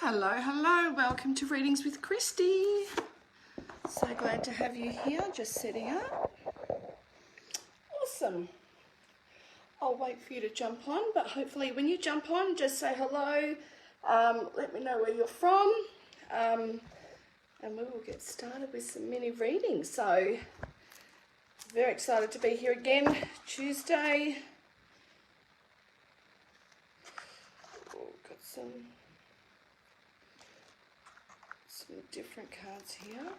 Hello, welcome to Readings with Christy. So glad to have you here, just setting up. Awesome. I'll wait for you to jump on, but hopefully when you jump on, just say hello, let me know where you're from, and we will get started with some mini readings. So, very excited to be here again, Tuesday. Oh, got some different cards here.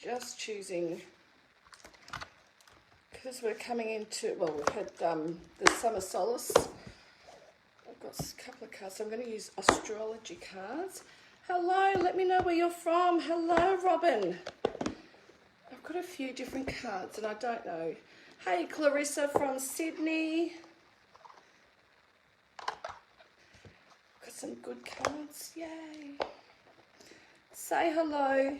Just choosing, because we're coming into, well, we've had the summer solace. I've got a couple of cards, so I'm going to use astrology cards. Hello, let me know where you're from. Hello, Robin. I've got a few different cards and I don't know. Hey, Clarissa from Sydney. Got some good cards, yay. Say hello.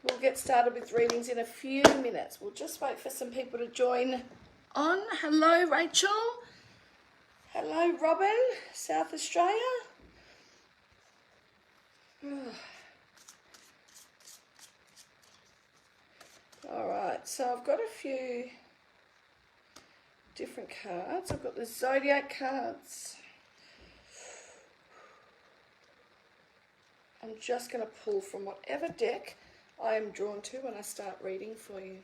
We'll get started with readings in a few minutes. We'll just wait for some people to join on. Hello, Rachel. Hello, Robin, South Australia. All right, so I've got a few different cards. I've got the zodiac cards. I'm just going to pull from whatever deck I am drawn to when I start reading for you.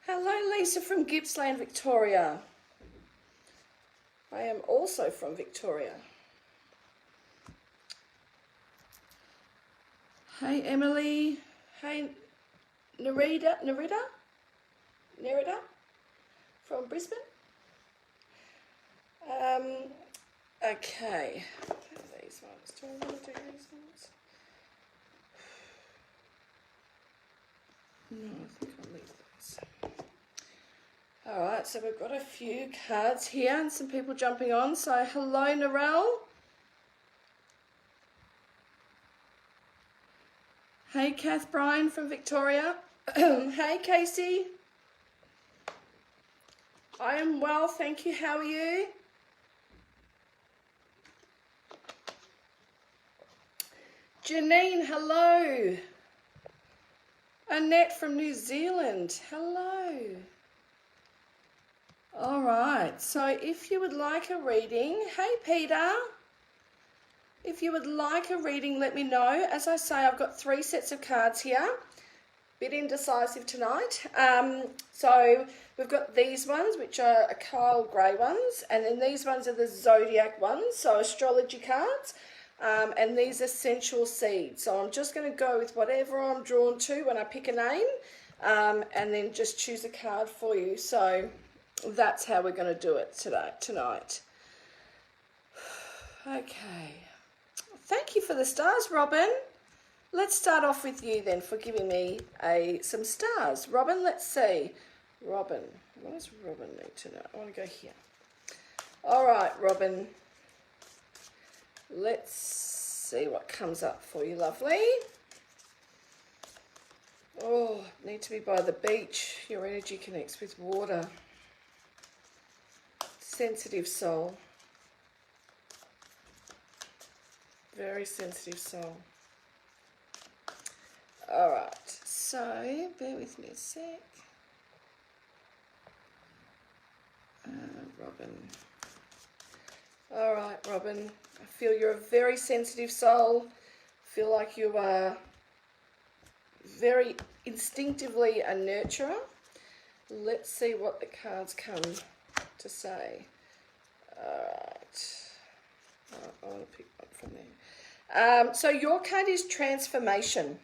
Hello, Lisa from Gippsland, Victoria. I am also from Victoria. Hey, Emily. Hey, Nerida from Brisbane. Okay. These ones. Do I want to do these ones? No, I think I'll leave those. All right, so we've got a few cards here and some people jumping on. So hello, Narelle. Hey, Kath Bryan from Victoria. Hey, Casey. I am well, thank you. How are you? Janine, hello. Annette from New Zealand, hello. All right, so if you would like a reading, hey, Peter. If you would like a reading, let me know. As I say, I've got 3 sets of cards here. Bit indecisive tonight. So we've got these ones, which are Kyle Grey ones, and then these ones are the zodiac ones, so astrology cards, and these are sensual seeds. So I'm just going to go with whatever I'm drawn to when I pick a name, and then just choose a card for you. So that's how we're going to do it tonight. Okay. Thank you for the stars, Robin. Let's start off with you then for giving me some stars. Robin, let's see. Robin, what does Robin need to know? I want to go here. All right, Robin. Let's see what comes up for you, lovely. Oh, need to be by the beach. Your energy connects with water. Sensitive soul. Very sensitive soul. All right, so bear with me a sec. Robin. All right, Robin. I feel you're a very sensitive soul. I feel like you are very instinctively a nurturer. Let's see what the cards come to say. All right. I want to pick one from there. So your card is transformation.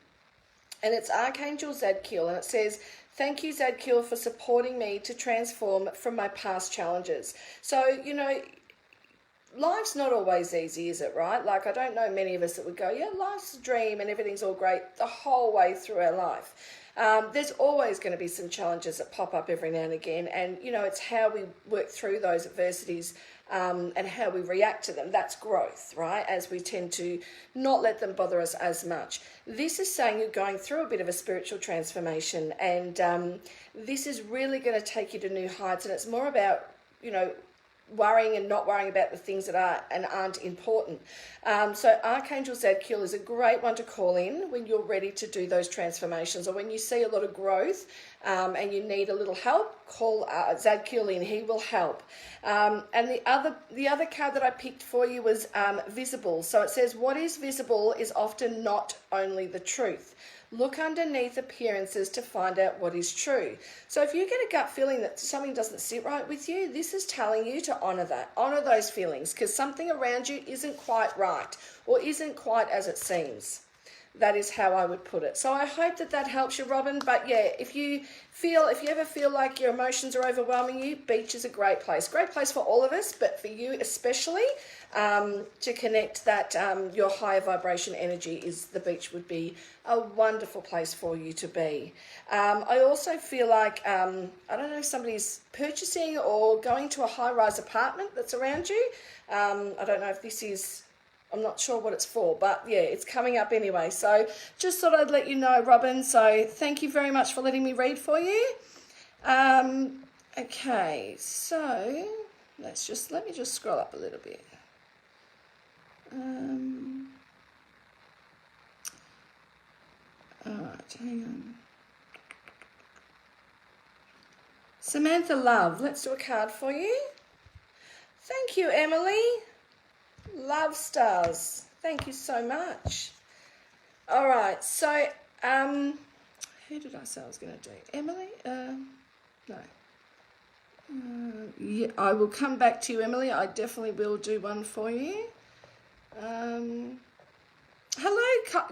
And it's Archangel Zadkiel, and it says, thank you, Zadkiel, for supporting me to transform from my past challenges. So, you know, life's not always easy, is it, right? Like, I don't know many of us that would go, yeah, life's a dream and everything's all great the whole way through our life. There's always going to be some challenges that pop up every now and again, and, you know, it's how we work through those adversities and how we react to them. That's growth, right? As we tend to not let them bother us as much. This is saying you're going through a bit of a spiritual transformation, and this is really going to take you to new heights, and it's more about, you know, worrying and not worrying about the things that are and aren't important. So Archangel Zadkiel is a great one to call in when you're ready to do those transformations, or when you see a lot of growth and you need a little help. Call Zadkiel in; he will help. And the other card that I picked for you was visible. So it says, what is visible is often not only the truth. Look underneath appearances to find out what is true. So if you get a gut feeling that something doesn't sit right with you, this is telling you to honour that. Honour those feelings, because something around you isn't quite right or isn't quite as it seems. That is how I would put it. So I hope that helps you, Robin. But yeah, if you ever feel like your emotions are overwhelming you, beach is a great place. Great place for all of us, but for you especially, to connect that your higher vibration energy, is the beach would be a wonderful place for you to be. I also feel like, I don't know if somebody's purchasing or going to a high-rise apartment that's around you. I don't know if this is... I'm not sure what it's for, but yeah, it's coming up anyway. So just thought I'd let you know, Robin. So thank you very much for letting me read for you. Okay, so let me just scroll up a little bit. All right, hang on. Samantha Love, let's do a card for you. Thank you, Emily. Love stars. Thank you so much. All right, so who did I say I was going to do? Emily? No. Yeah, I will come back to you, Emily. I definitely will do one for you. Hello,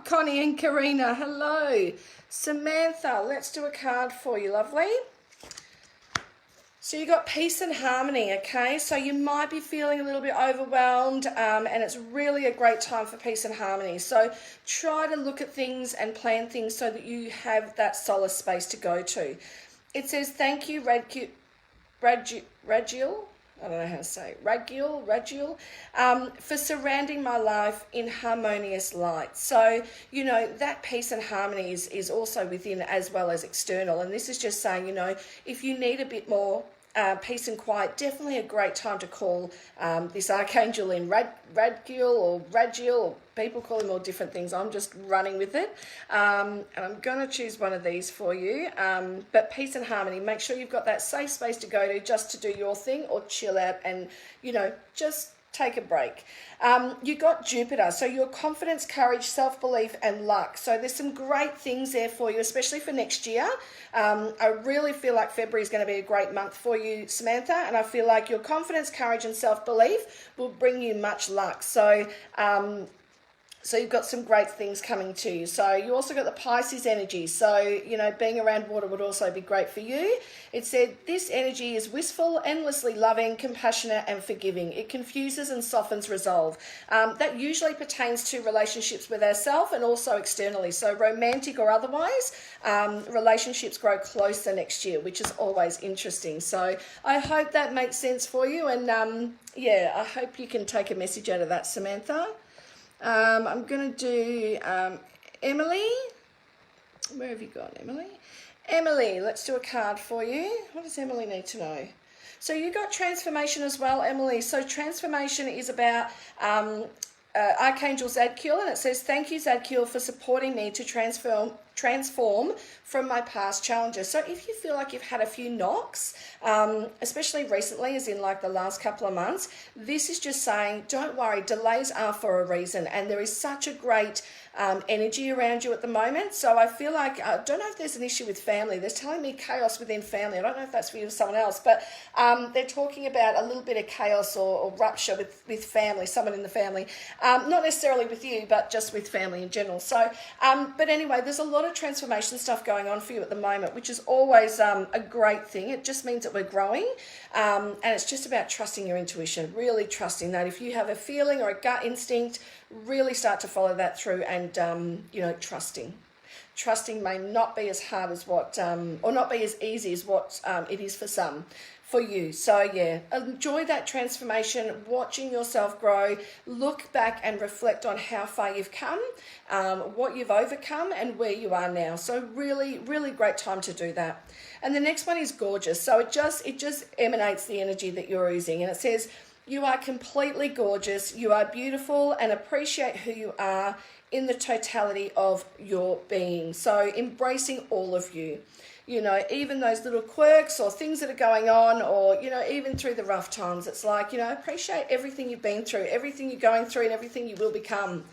Connie and Karina. Hello. Samantha, let's do a card for you, lovely. So you got peace and harmony, okay? So you might be feeling a little bit overwhelmed, and it's really a great time for peace and harmony. So try to look at things and plan things so that you have that solace space to go to. It says, thank you, Ragiel, I don't know how to say it, Ragiel, for surrounding my life in harmonious light. So, you know, that peace and harmony is also within as well as external. And this is just saying, you know, if you need a bit more peace and quiet, definitely a great time to call this archangel in, Ragiel, or people call him all different things. I'm just running with it. And I'm going to choose one of these for you. But peace and harmony, make sure you've got that safe space to go to just to do your thing, or chill out and, you know, just take a break. You got Jupiter, so your confidence, courage, self-belief and luck. So there's some great things there for you, especially for next year. I really feel like February is going to be a great month for you, Samantha, and I feel like your confidence, courage and self-belief will bring you much luck. So so you've got some great things coming to you. So you also got the Pisces energy. So, you know, being around water would also be great for you. It said, this energy is wistful, endlessly loving, compassionate and forgiving. It confuses and softens resolve. That usually pertains to relationships with ourselves and also externally. So romantic or otherwise, relationships grow closer next year, which is always interesting. So I hope that makes sense for you. And yeah, I hope you can take a message out of that, Samantha. I'm going to do Emily. Where have you gone, Emily? Emily, let's do a card for you. What does Emily need to know? So you got transformation as well, Emily. So transformation is about Archangel Zadkiel, and it says, thank you, Zadkiel, for supporting me to transform from my past challenges. So if you feel like you've had a few knocks, especially recently, as in like the last couple of months, this is just saying, don't worry, delays are for a reason. And there is such a great energy around you at the moment. So I feel like, I don't know if there's an issue with family. They're telling me chaos within family. I don't know if that's for you or someone else, but they're talking about a little bit of chaos or rupture with family, someone in the family. Not necessarily with you, but just with family in general. So, but anyway, there's a lot of transformation stuff going on for you at the moment, which is always a great thing. It just means that we're growing, and it's just about trusting your intuition, really trusting that. If you have a feeling or a gut instinct, really start to follow that through, and you know, trusting may not be as hard as what or not be as easy as what it is for some. for you. So yeah, enjoy that transformation, watching yourself grow. Look back and reflect on how far you've come, what you've overcome, and where you are now. So really, really great time to do that. And the next one is gorgeous. So it just emanates the energy that you're oozing, and it says, you are completely gorgeous, you are beautiful, and appreciate who you are in the totality of your being. So embracing all of you, you know, even those little quirks or things that are going on, or, you know, even through the rough times, it's like, you know, appreciate everything you've been through, everything you're going through, and everything you will become.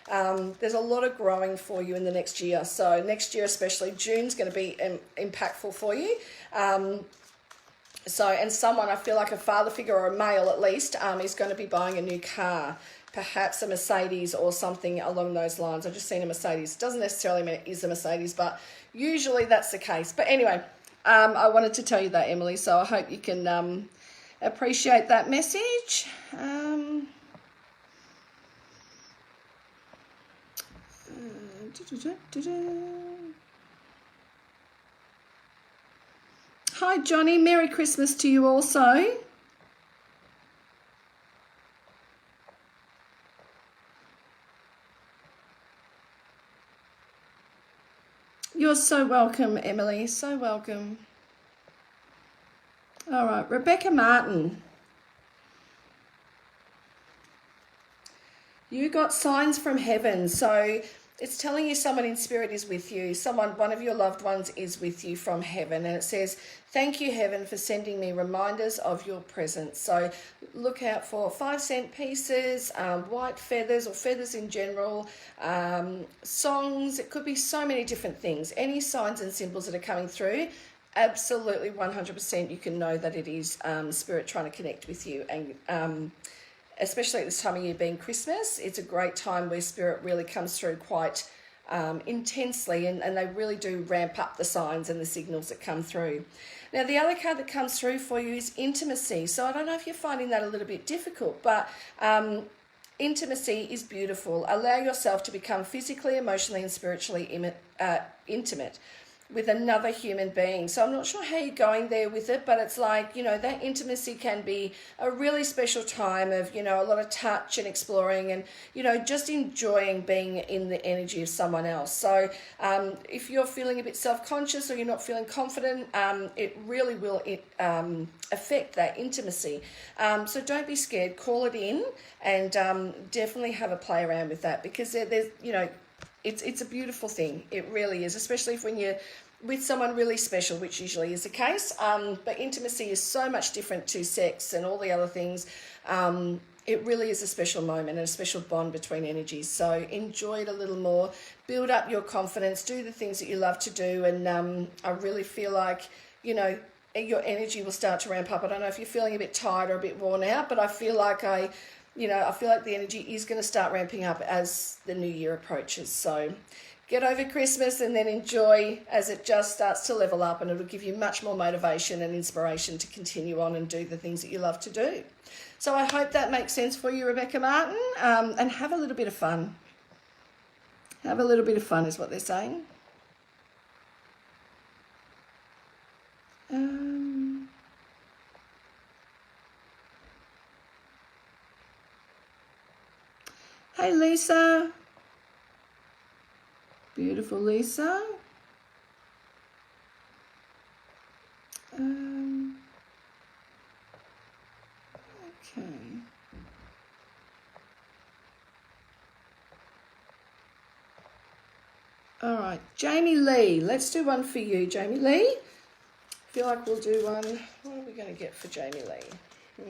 There's a lot of growing for you in the next year. So next year, especially June's going to be impactful for you. So, and someone, I feel like a father figure or a male at least, is going to be buying a new car, perhaps a Mercedes or something along those lines. I've just seen a Mercedes. Doesn't necessarily mean it is a Mercedes, but usually that's the case. But anyway, I wanted to tell you that, Emily, so I hope you can appreciate that message. Hi, Johnny. Merry Christmas to you also. You're so welcome, Emily. So welcome. All right, Rebecca Martin. You got signs from heaven. So it's telling you someone in spirit is with you. One of your loved ones is with you from heaven. And it says, thank you, heaven, for sending me reminders of your presence. So look out for 5-cent pieces, white feathers or feathers in general, songs. It could be so many different things. Any signs and symbols that are coming through, absolutely 100% you can know that it is spirit trying to connect with you. And especially at this time of year being Christmas, it's a great time where spirit really comes through quite intensely, and they really do ramp up the signs and the signals that come through. Now, the other card that comes through for you is intimacy. So I don't know if you're finding that a little bit difficult, but intimacy is beautiful. Allow yourself to become physically, emotionally, and spiritually intimate with another human being. So I'm not sure how you're going there with it, but it's like, you know, that intimacy can be a really special time of, you know, a lot of touch and exploring and, you know, just enjoying being in the energy of someone else. So if you're feeling a bit self-conscious or you're not feeling confident, it really will affect that intimacy. So don't be scared, call it in, and definitely have a play around with that, because there's, you know, it's a beautiful thing. It really is, especially if when you're with someone really special, which usually is the case. But intimacy is so much different to sex and all the other things. It really is a special moment and a special bond between energies. So enjoy it a little more, build up your confidence, do the things that you love to do. And I really feel like, you know, your energy will start to ramp up. I don't know if you're feeling a bit tired or a bit worn out, but I feel like I feel like the energy is going to start ramping up as the new year approaches. So get over Christmas and then enjoy as it just starts to level up, and it'll give you much more motivation and inspiration to continue on and do the things that you love to do. So I hope that makes sense for you, Rebecca Martin, and have a little bit of fun. Have a little bit of fun is what they're saying. Hey, Lisa. Beautiful, Lisa. Okay. All right, Jamie Lee. Let's do one for you, Jamie Lee. I feel like we'll do one. What are we going to get for Jamie Lee?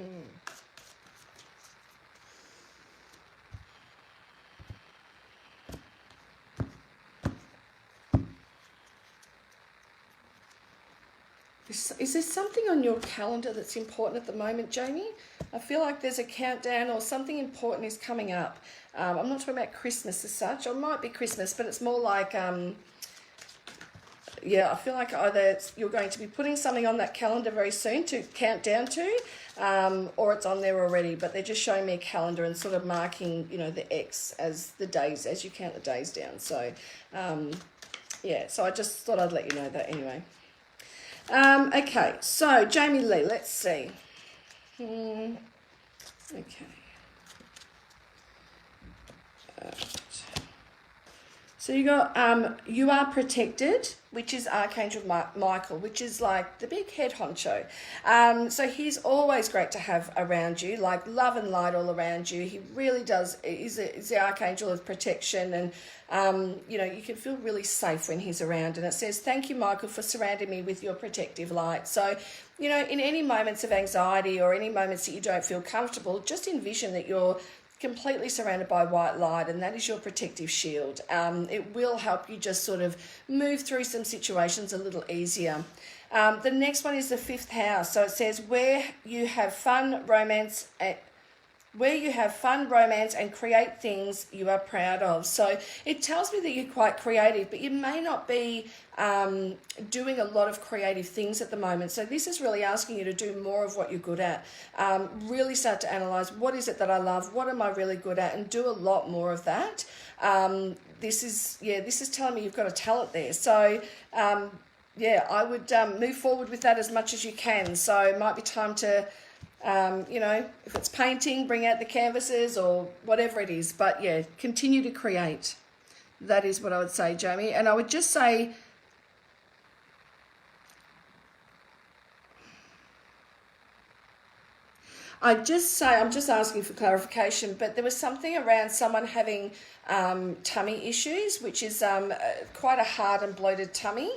Is there something on your calendar that's important at the moment, Jamie? I feel like there's a countdown or something important is coming up. I'm not talking about Christmas as such. Or it might be Christmas, but it's more like, I feel like either you're going to be putting something on that calendar very soon to count down to, or it's on there already, but they're just showing me a calendar and sort of marking, you know, the X as the days, as you count the days down. So, so I just thought I'd let you know that anyway. Okay, so Jamie Lee, let's see. Okay. So you got you are protected, which is Archangel Michael, which is like the big head honcho. So he's always great to have around you, like love and light all around you. He really does is the Archangel of protection, and you know, you can feel really safe when he's around. And it says, "Thank you, Michael, for surrounding me with your protective light." So, you know, in any moments of anxiety or any moments that you don't feel comfortable, just envision that you're completely surrounded by white light, and that is your protective shield. It will help you just sort of move through some situations a little easier. The next one is the 5th house. So it says where you have fun, romance, and create things you are proud of. So it tells me that you're quite creative, but you may not be doing a lot of creative things at the moment. So this is really asking you to do more of what you're good at. Really start to analyze, what is it that I love? What am I really good at? And do a lot more of that. This is telling me you've got a talent there. So I would move forward with that as much as you can. So it might be time to you know, if it's painting, bring out the canvases or whatever it is. But yeah, continue to create. That is what I would say, Jamie. And I would just say, I'm just asking for clarification, but there was something around someone having tummy issues, which is quite a hard and bloated tummy.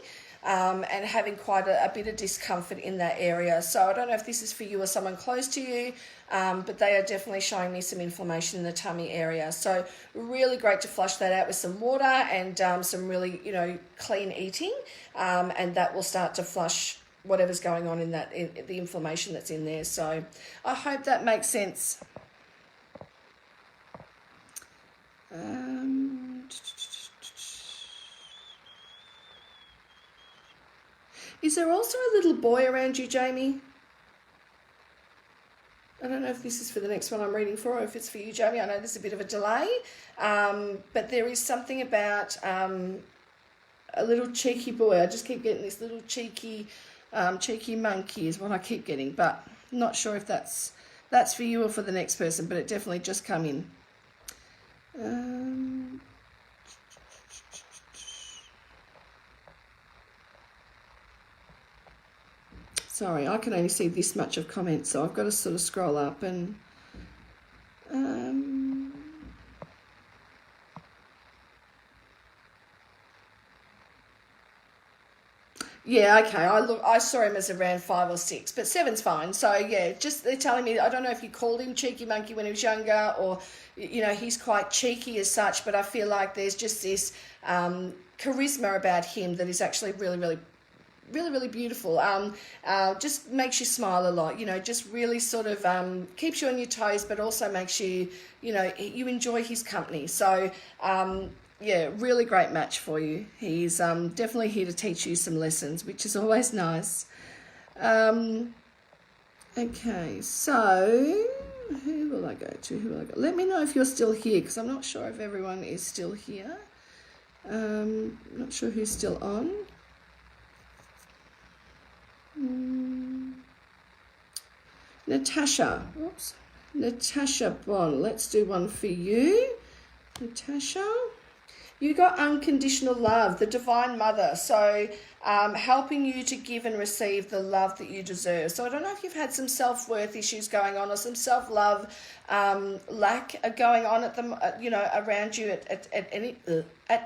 And having quite a bit of discomfort in that area. So I don't know if this is for you or someone close to you, but they are definitely showing me some inflammation in the tummy area. So really great to flush that out with some water and some really, you know, clean eating, and that will start to flush whatever's going on in that, the inflammation that's in there. So I hope that makes sense. Is there also a little boy around you, Jamie? I don't know if this is for the next one I'm reading for or if it's for you, Jamie. I know there's a bit of a delay, but there is something about a little cheeky boy. I just keep getting this little cheeky monkey is what I keep getting, but not sure if that's for you or for the next person, but it definitely just come in. Sorry, I can only see this much of comments, so I've got to sort of scroll up and yeah, okay. I saw him as around 5 or 6, but 7's fine. So yeah, just they're telling me, I don't know if you called him cheeky monkey when he was younger, or you know, he's quite cheeky as such, but I feel like there's just this charisma about him that is actually really beautiful. Just makes you smile a lot, you know, just really sort of keeps you on your toes, but also makes you, you know, you enjoy his company. So yeah, really great match for you. He's definitely here to teach you some lessons, which is always nice. Okay, so who will I go to? Let me know if you're still here, because I'm not sure if everyone is still here. Not sure who's still on. Natasha Bond, let's do one for you. Natasha, you got unconditional love, the Divine Mother, so helping you to give and receive the love that you deserve. So I don't know if you've had some self-worth issues going on or some self-love lack going on at the, you know, around you at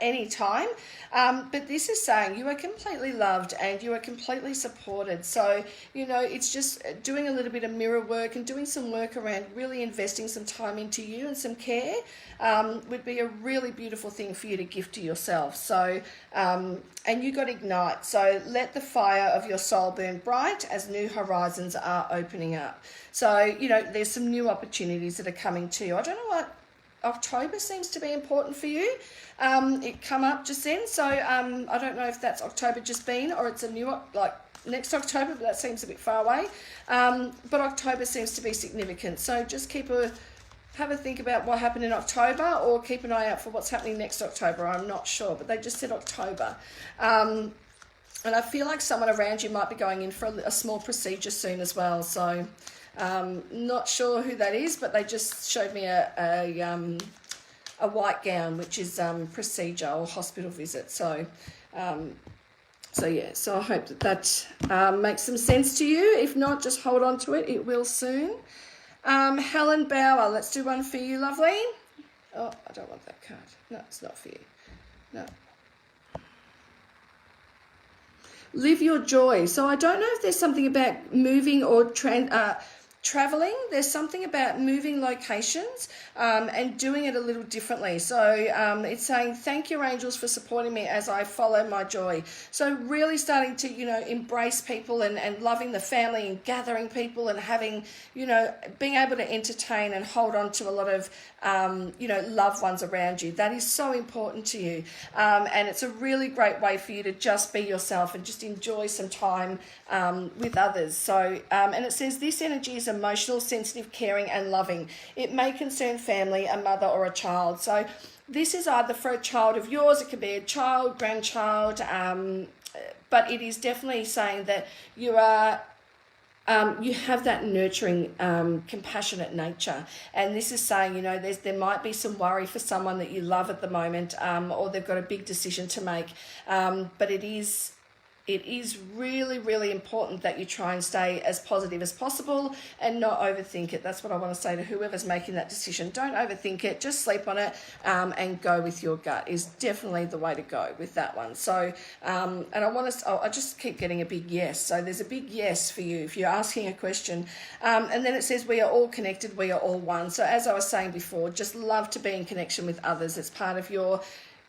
any time, but this is saying you are completely loved and you are completely supported. So, you know, it's just doing a little bit of mirror work and doing some work around really investing some time into you and some care would be a really beautiful thing for you to gift to yourself. So, and you got Ignite. So let the fire of your soul burn bright as new horizons are opening up. So, you know, there's some new opportunities that are coming to you. I don't know what October seems to be important for you. It come up just then, so I don't know if that's October just been or it's a new, like next October, but that seems a bit far away. But October seems to be significant, so just have a think about what happened in October, or keep an eye out for what's happening next October. I'm not sure, but they just said October. And I feel like someone around you might be going in for a small procedure soon as well. So not sure who that is, but they just showed me a white gown, which is procedure or hospital visit. So yeah, so I hope that makes some sense to you. If not, just hold on to it. It will soon. Helen Bauer, let's do one for you, lovely. Oh, I don't want that card. No, it's not for you. No. Live your joy. So I don't know if there's something about moving or traveling. There's something about moving locations and doing it a little differently. So it's saying, thank your angels for supporting me as I follow my joy. So really starting to, embrace people and loving the family and gathering people and having, being able to entertain and hold on to a lot of, loved ones around you. That is so important to you. And it's a really great way for you to just be yourself and just enjoy some time with others. So, and it says this energy is emotional, sensitive, caring and loving. It may concern family, a mother or a child. So this is either for a child of yours, it could be a child, grandchild, but it is definitely saying that you are you have that nurturing, compassionate nature. And this is saying, there might be some worry for someone that you love at the moment, or they've got a big decision to make. But it is really, really important that you try and stay as positive as possible and not overthink it. That's what I want to say to whoever's making that decision. Don't overthink it. Just sleep on it and go with your gut is definitely the way to go with that one. So, and I just keep getting a big yes. So there's a big yes for you if you're asking a question. And then it says we are all connected. We are all one. So as I was saying before, just love to be in connection with others. It's part of your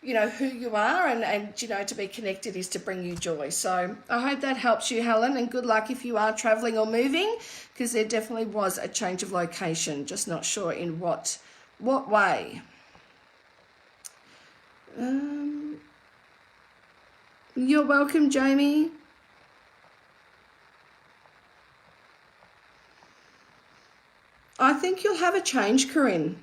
who you are, and to be connected is to bring you joy. So I hope that helps you, Helen, and good luck if you are traveling or moving, because there definitely was a change of location, just not sure in what way. You're welcome, Jamie. I think you'll have a change, Corinne.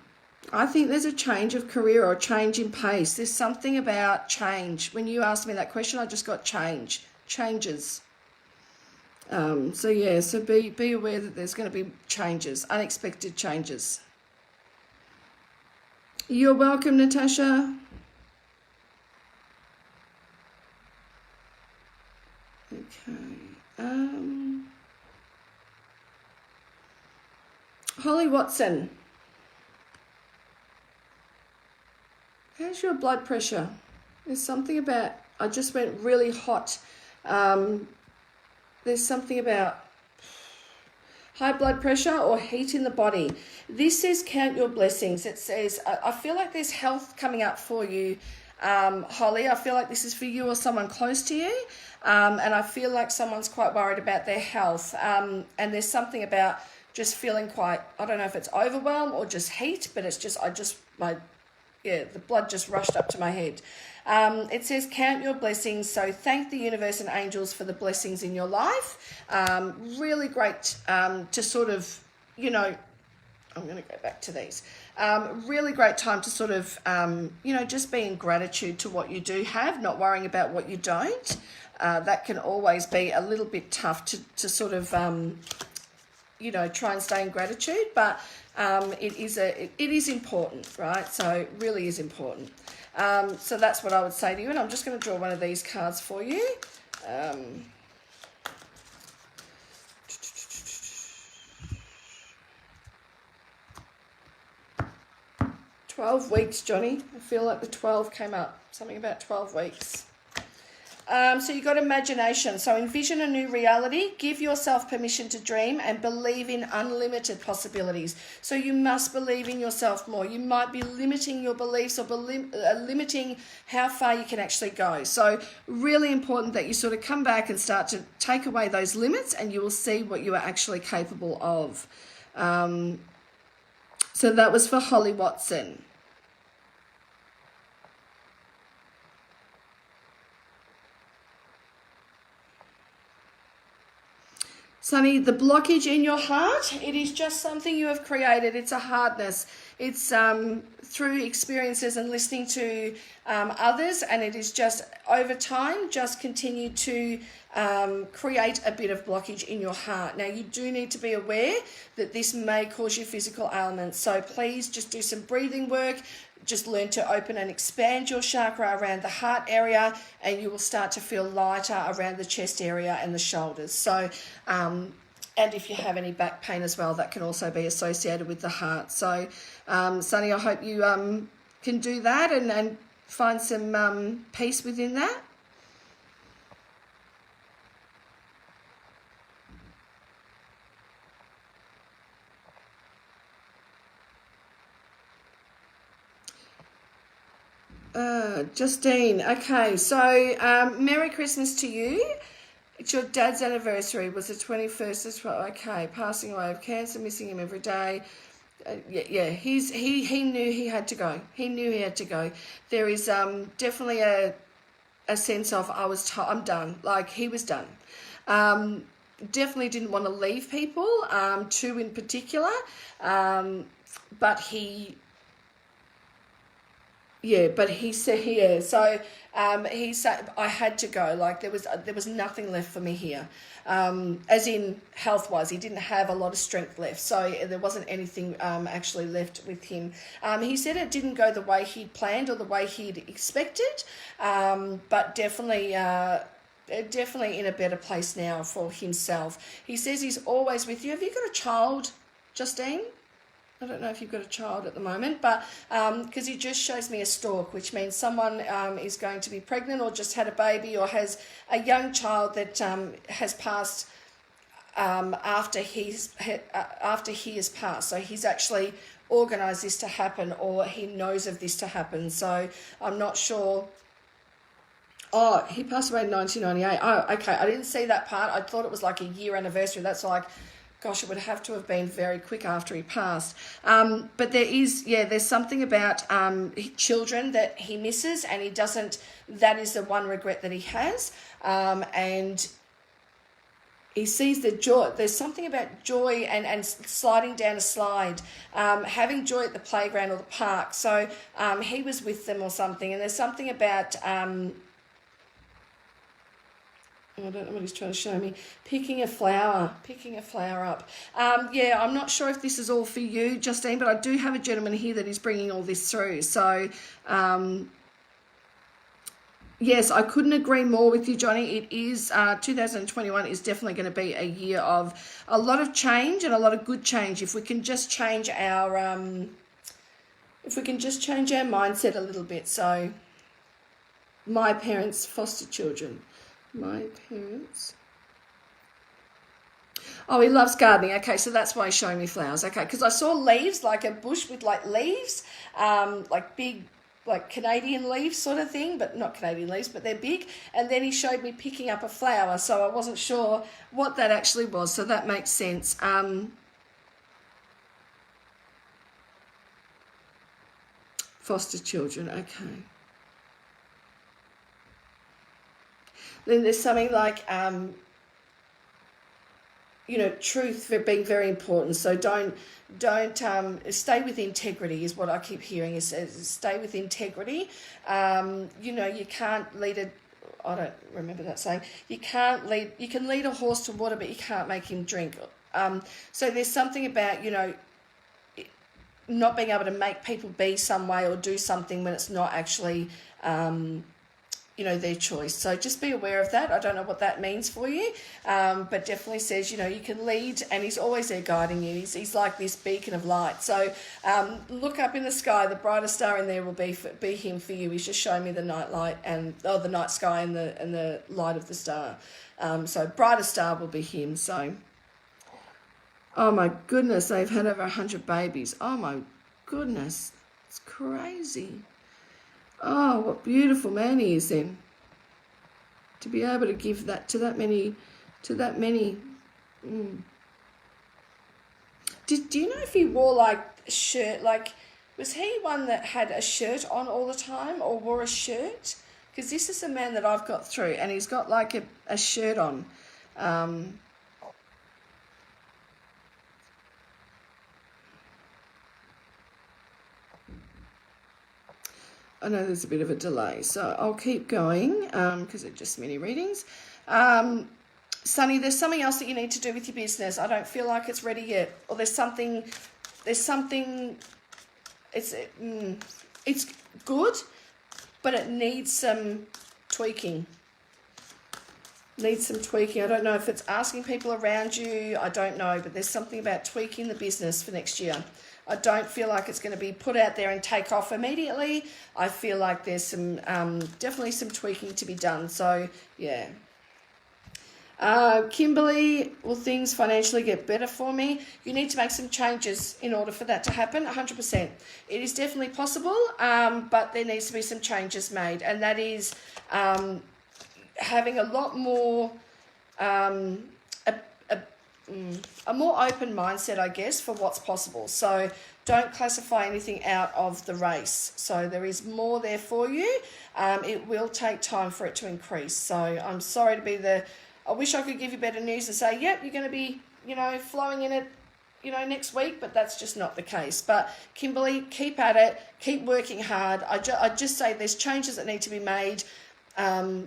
I think there's a change of career or a change in pace. There's something about change. When you asked me that question, I just got changes. So yeah, so be aware that there's going to be changes, unexpected changes. You're welcome, Natasha. Okay. Holly Watson. How's your blood pressure? There's something about, I just went really hot. There's something about high blood pressure or heat in the body. This says count your blessings. It says, I feel like there's health coming up for you, Holly. I feel like this is for you or someone close to you. And I feel like someone's quite worried about their health. And there's something about just feeling quite, I don't know if it's overwhelmed or just heat, but it's just, the blood just rushed up to my head. It says, count your blessings. So thank the universe and angels for the blessings in your life. Really great to sort of, I'm going to go back to these. Really great time to sort of, just be in gratitude to what you do have, not worrying about what you don't. That can always be a little bit tough to sort of, try and stay in gratitude, but it is important, right? So it really is important. So that's what I would say to you, and I'm just going to draw one of these cards for you. 12 weeks, Johnny. I feel like the 12 came up. Something about 12 weeks. So you've got imagination. So envision a new reality, give yourself permission to dream and believe in unlimited possibilities. So you must believe in yourself more. You might be limiting your beliefs or limiting how far you can actually go. So really important that you sort of come back and start to take away those limits, and you will see what you are actually capable of. So that was for Holly Watson. Sonny, the blockage in your heart, it is just something you have created. It's a hardness. It's through experiences and listening to others, and it is just over time just continue to create a bit of blockage in your heart. Now, you do need to be aware that this may cause you physical ailments. So please just do some breathing work. Just learn to open and expand your chakra around the heart area, and you will start to feel lighter around the chest area and the shoulders. So, and if you have any back pain as well, that can also be associated with the heart. So, Sonny, I hope you can do that and find some peace within that. Justine, okay, so Merry Christmas to you. It's your dad's anniversary, was the 21st as well. Okay, passing away of cancer, missing him every day. He knew he had to go. He knew he had to go. There is definitely a sense of I'm done. Like, he was done. Definitely didn't want to leave people, two in particular, but he said, so he said I had to go. Like, there was nothing left for me here, as in health-wise. He didn't have a lot of strength left, so there wasn't anything actually left with him. He said it didn't go the way he'd planned or the way he'd expected, but definitely in a better place now for himself. He says he's always with you. Have you got a child, Justine? I don't know if you've got a child at the moment, but because he just shows me a stalk, which means someone is going to be pregnant or just had a baby or has a young child that has passed after he has passed. So he's actually organised this to happen, or he knows of this to happen. So I'm not sure. Oh, he passed away in 1998. Oh, okay. I didn't see that part. I thought it was like a year anniversary. That's like, gosh, it would have to have been very quick after he passed. But there's something about children that he misses, and he doesn't, that is the one regret that he has. And he sees the joy. There's something about joy and sliding down a slide, having joy at the playground or the park. So he was with them or something, and there's something about... I don't know what he's trying to show me. Picking a flower up. I'm not sure if this is all for you, Justine, but I do have a gentleman here that is bringing all this through. So, yes, I couldn't agree more with you, Johnny. It is 2021 is definitely going to be a year of a lot of change and a lot of good change. If we can just change our mindset a little bit. So, my parents foster children. My parents. Oh, he loves gardening. Okay, so that's why he's showing me flowers. Okay, because I saw leaves, like a bush with like leaves, like big, like Canadian leaves sort of thing, but not Canadian leaves, but they're big. And then he showed me picking up a flower, so I wasn't sure what that actually was. So that makes sense. Foster children. Okay. Then there's something like, truth for being very important. So don't stay with integrity is what I keep hearing. Is stay with integrity. You can't lead I don't remember that saying. You can lead a horse to water, but you can't make him drink. So there's something about, not being able to make people be some way or do something when it's not actually, their choice. So just be aware of that. I don't know what that means for you, but definitely says, you can lead, and he's always there guiding you. He's like this beacon of light. So look up in the sky. The brightest star in there will be him for you. He's just showing me the night light the night sky and the light of the star. So brightest star will be him. So, oh my goodness, they've had over 100 babies. Oh my goodness, it's crazy. Oh, what beautiful man he is then. To be able to give that to that many. Do you know if he wore like a shirt, like, was he one that had a shirt on all the time or wore a shirt? Because this is the man that I've got through, and he's got like a shirt on. I know there's a bit of a delay, so I'll keep going because they're just mini readings. Sunny, there's something else that you need to do with your business. I don't feel like it's ready yet, or there's something. It's good, but it needs some tweaking. I don't know if it's asking people around you. I don't know, but there's something about tweaking the business for next year. I don't feel like it's going to be put out there and take off immediately. I feel like there's some definitely some tweaking to be done. So yeah. Kimberly, will things financially get better for me? You need to make some changes in order for that to happen, 100%. It is definitely possible, but there needs to be some changes made, and that is having a lot more, a more open mindset, I guess, for what's possible. So don't classify anything out of the race. So there is more there for you. It will take time for it to increase. So I'm sorry to be I wish I could give you better news and say, yep, you're going to be, flowing in it, next week, but that's just not the case. But Kimberly, keep at it, keep working hard. I just say there's changes that need to be made. I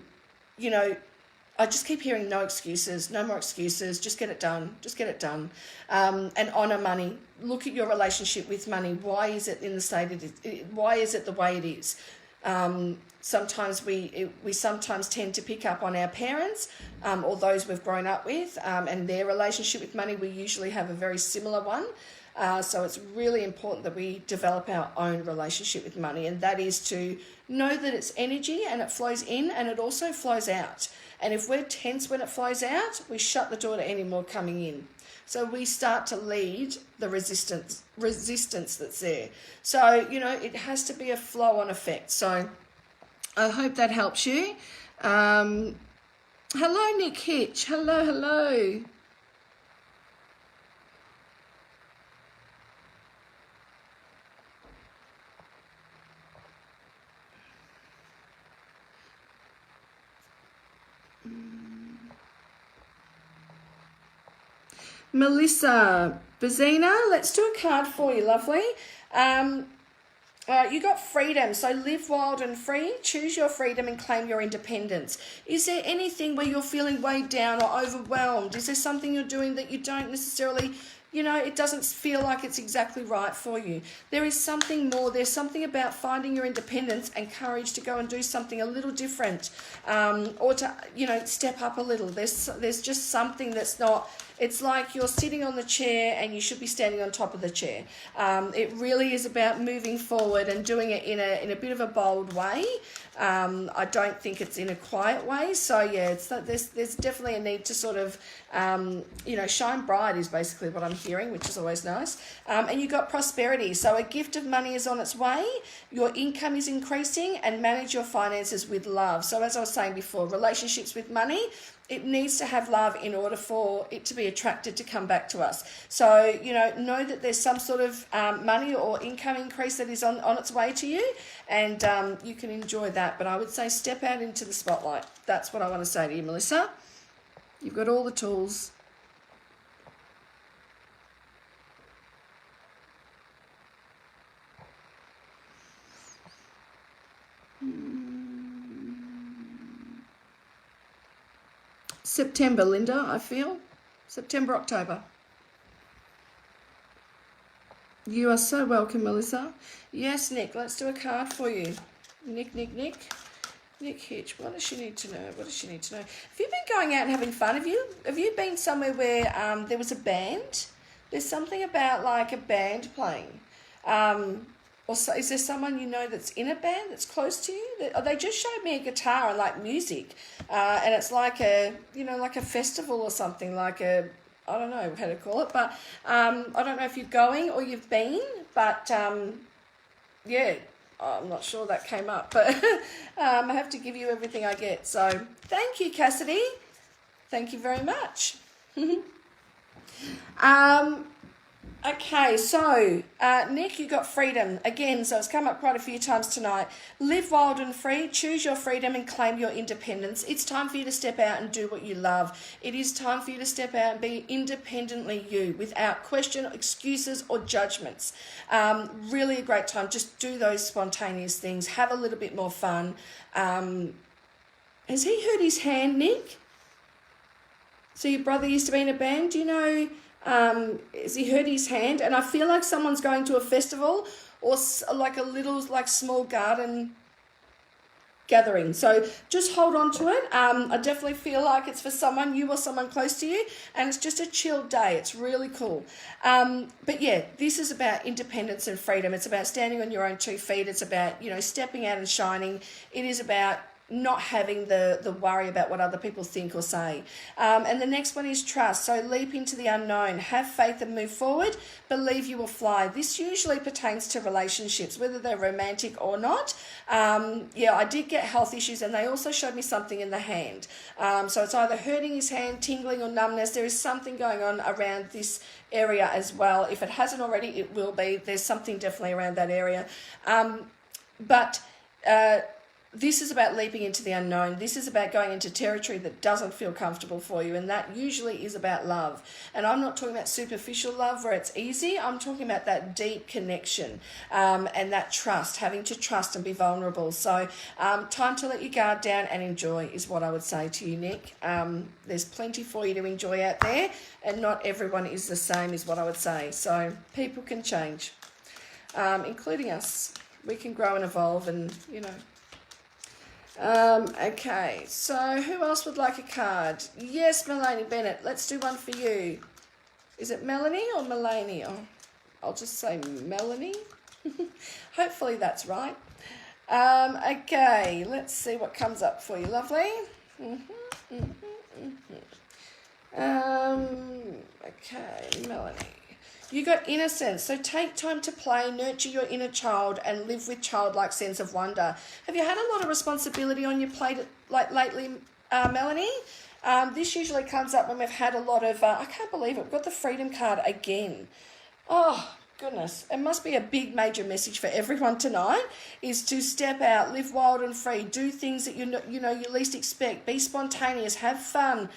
just keep hearing no excuses, no more excuses, just get it done, and honour money. Look at your relationship with money. Why is it in the state it is? Why is it the way it is? Sometimes we sometimes tend to pick up on our parents or those we've grown up with and their relationship with money. We usually have a very similar one. So it's really important that we develop our own relationship with money, and that is to know that it's energy and it flows in and it also flows out. And if we're tense when it flows out, we shut the door to any more coming in. So we start to lead the resistance that's there. So, it has to be a flow-on effect. So I hope that helps you. Hello, Nick Hitch. Hello. Melissa Bazina, let's do a card for you, lovely. You got freedom, so live wild and free, choose your freedom and claim your independence. Is there anything where you're feeling weighed down or overwhelmed? Is there something you're doing that you don't necessarily, it doesn't feel like it's exactly right for you? There is something more. There's something about finding your independence and courage to go and do something a little different, or to, step up a little. There's just something that's not. It's like you're sitting on the chair and you should be standing on top of the chair. It really is about moving forward and doing it in a bit of a bold way. I don't think it's in a quiet way. So yeah, there's definitely a need to sort of, shine bright is basically what I'm hearing, which is always nice. And you've got prosperity. So a gift of money is on its way. Your income is increasing, and manage your finances with love. So as I was saying before, relationships with money, it needs to have love in order for it to be attracted to come back to us. So, know that there's some sort of money or income increase that is on its way to you, and you can enjoy that. But I would say step out into the spotlight. That's what I want to say to you, Melissa. You've got all the tools. September, Linda, I feel. September, October. You are so welcome, Melissa. Yes, Nick, let's do a card for you. Nick Hitch, what does she need to know? Have you been going out and having fun? Have you been somewhere where there was a band? There's something about like a band playing. Or so, is there someone that's in a band that's close to you? They just showed me a guitar and like music, and it's like like a festival or something, I don't know how to call it, but I don't know if you're going or you've been, but yeah, I'm not sure that came up, but I have to give you everything I get. So thank you, Cassidy. Thank you very much. Okay, so Nick, you got freedom again, so it's come up quite a few times tonight. Live wild and free, choose your freedom and claim your independence. It's time for you to step out and do what you love. It is time for you to step out and be independently you, without question, excuses or judgments. Really a great time. Just do those spontaneous things. Have a little bit more fun. Has he hurt his hand, Nick? So your brother used to be in a band, do you know? Has he hurt his hand? And I feel like someone's going to a festival or like a little small garden gathering. So just hold on to it. I definitely feel like it's for someone, you or someone close to you, and it's just a chilled day. It's really cool. But yeah, this is about independence and freedom. It's about standing on your own 2 feet. It's about, stepping out and shining. It is about not having the worry about what other people think or say. And the next one is trust. So leap into the unknown, have faith and move forward, believe you will fly. This usually pertains to relationships, whether they're romantic or not. I did get health issues, and they also showed me something in the hand. So it's either hurting his hand, tingling or numbness. There is something going on around this area as well. If it hasn't already, it will be. There's something definitely around that area. This is about leaping into the unknown. This is about going into territory that doesn't feel comfortable for you, and that usually is about love. And I'm not talking about superficial love where it's easy. I'm talking about that deep connection and that trust, having to trust and be vulnerable. So time to let your guard down and enjoy is what I would say to you, Nick. There's plenty for you to enjoy out there, and not everyone is the same is what I would say. So people can change, including us. We can grow and evolve and, okay, so who else would like a card? Yes, Melanie Bennett. Let's do one for you. Is it Melanie or Melanie? Oh, I'll just say Melanie. Hopefully that's right. Okay, let's see what comes up for you, lovely. Okay, Melanie. You got innocence, so take time to play, nurture your inner child, and live with childlike sense of wonder. Have you had a lot of responsibility on your plate lately, Melanie? This usually comes up when we've had a lot of, I can't believe it, we've got the freedom card again. Oh, goodness. It must be a big major message for everyone tonight, is to step out, live wild and free, do things that you least expect, be spontaneous, have fun,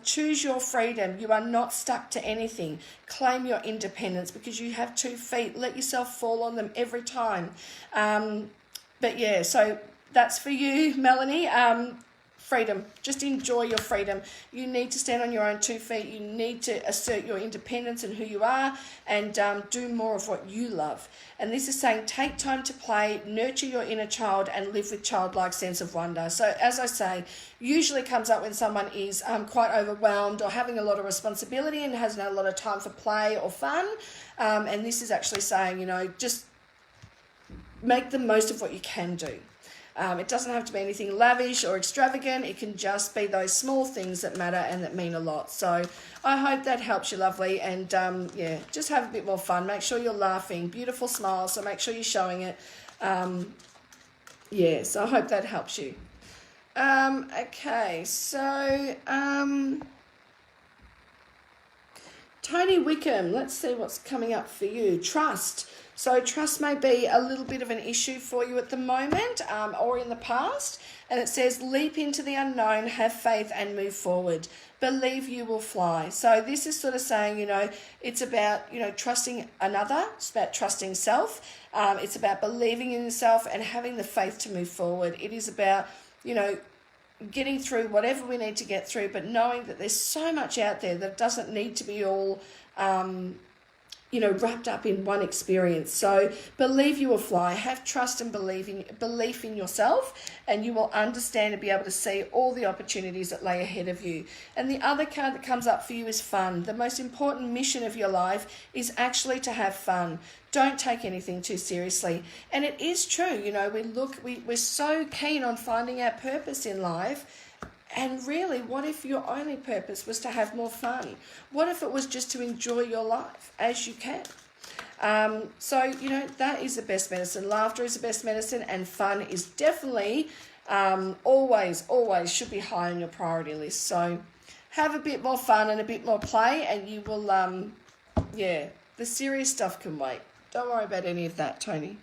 choose your freedom. You are not stuck to anything. Claim your independence because you have 2 feet. Let yourself fall on them every time. But yeah, so that's for you, Melanie. Freedom. Just enjoy your freedom. You need to stand on your own 2 feet. You need to assert your independence and who you are, and do more of what you love. And this is saying take time to play, nurture your inner child, and live with childlike sense of wonder. So as I say, usually comes up when someone is quite overwhelmed or having a lot of responsibility and hasn't had a lot of time for play or fun. And this is actually saying, just make the most of what you can do. It doesn't have to be anything lavish or extravagant. It can just be those small things that matter and that mean a lot. So I hope that helps you, lovely. And just have a bit more fun. Make sure you're laughing. Beautiful smile, so make sure you're showing it. So I hope that helps you. Okay, so Tony Wickham, let's see what's coming up for you. Trust. So trust may be a little bit of an issue for you at the moment or in the past. And it says, leap into the unknown, have faith and move forward. Believe you will fly. So this is sort of saying, it's about, trusting another. It's about trusting self. It's about believing in yourself and having the faith to move forward. It is about, getting through whatever we need to get through, but knowing that there's so much out there that doesn't need to be all wrapped up in one experience. So believe you will fly, have trust and belief in yourself, and you will understand and be able to see all the opportunities that lay ahead of you. And the other card that comes up for you is fun. The most important mission of your life is actually to have fun. Don't take anything too seriously. And it is true, we're so keen on finding our purpose in life. And really, what if your only purpose was to have more fun? What if it was just to enjoy your life as you can? That is the best medicine. Laughter is the best medicine, and fun is definitely always should be high on your priority list. So have a bit more fun and a bit more play, and you will, The serious stuff can wait. Don't worry about any of that, Tony.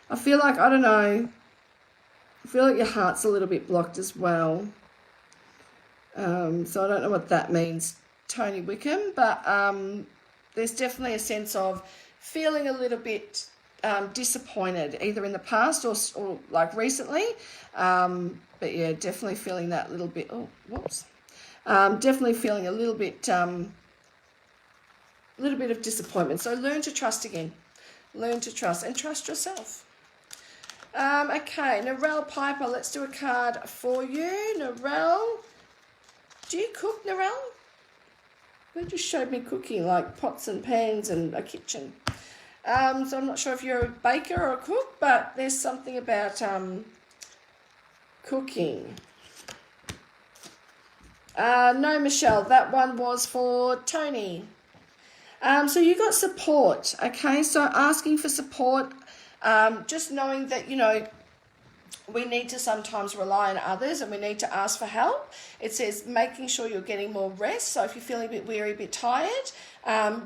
I feel like, I don't know, I feel like your heart's a little bit blocked as well. So I don't know what that means, Tony Wickham, but there's definitely a sense of feeling a little bit disappointed, either in the past or like recently. But yeah, definitely feeling that little bit, oh, whoops. Definitely feeling a little bit of disappointment. So learn to trust again. Learn to trust and trust yourself. Okay, Narelle Piper, let's do a card for you. Narelle, do you cook, Narelle? They just showed me cooking, like pots and pans and a kitchen. So I'm not sure if you're a baker or a cook, but there's something about cooking. No, Michelle, that one was for Tony. So you got support, okay? So asking for support, just knowing that, you know, we need to sometimes rely on others and we need to ask for help. It says making sure you're getting more rest. So if you're feeling a bit weary, a bit tired,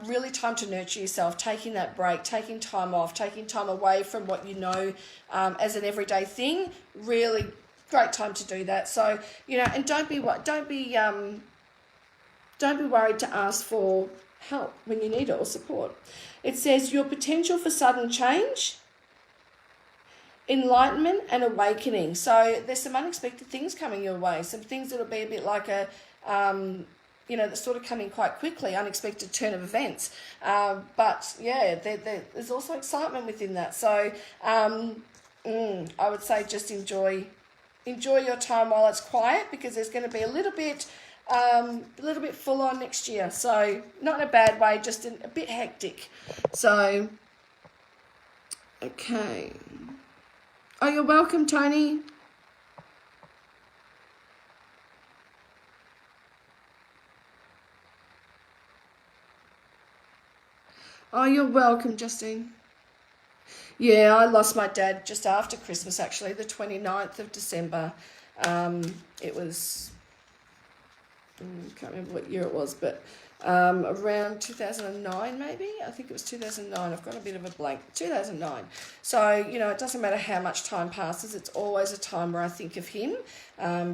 really time to nurture yourself, taking that break, taking time off, taking time away from what you know as an everyday thing. Really great time to do that. So, you know, and don't be worried to ask for help when you need it or support. It says your potential for sudden change, enlightenment and awakening. So there's some unexpected things coming your way, some things that'll be a bit like a you know, that's sort of coming quite quickly, unexpected turn of events, but yeah, there's also excitement within that. So I would say just enjoy your time while it's quiet, because there's going to be a little bit full on next year. So not in a bad way, just a bit hectic. So okay. Oh, you're welcome, Tony. Oh, you're welcome, Justine. Yeah, I lost my dad just after Christmas, actually, the 29th of December. It was, I can't remember what year it was, but around 2009 maybe. I think it was 2009. I've got a bit of a blank. 2009. So, you know, it doesn't matter how much time passes. It's always a time where I think of him,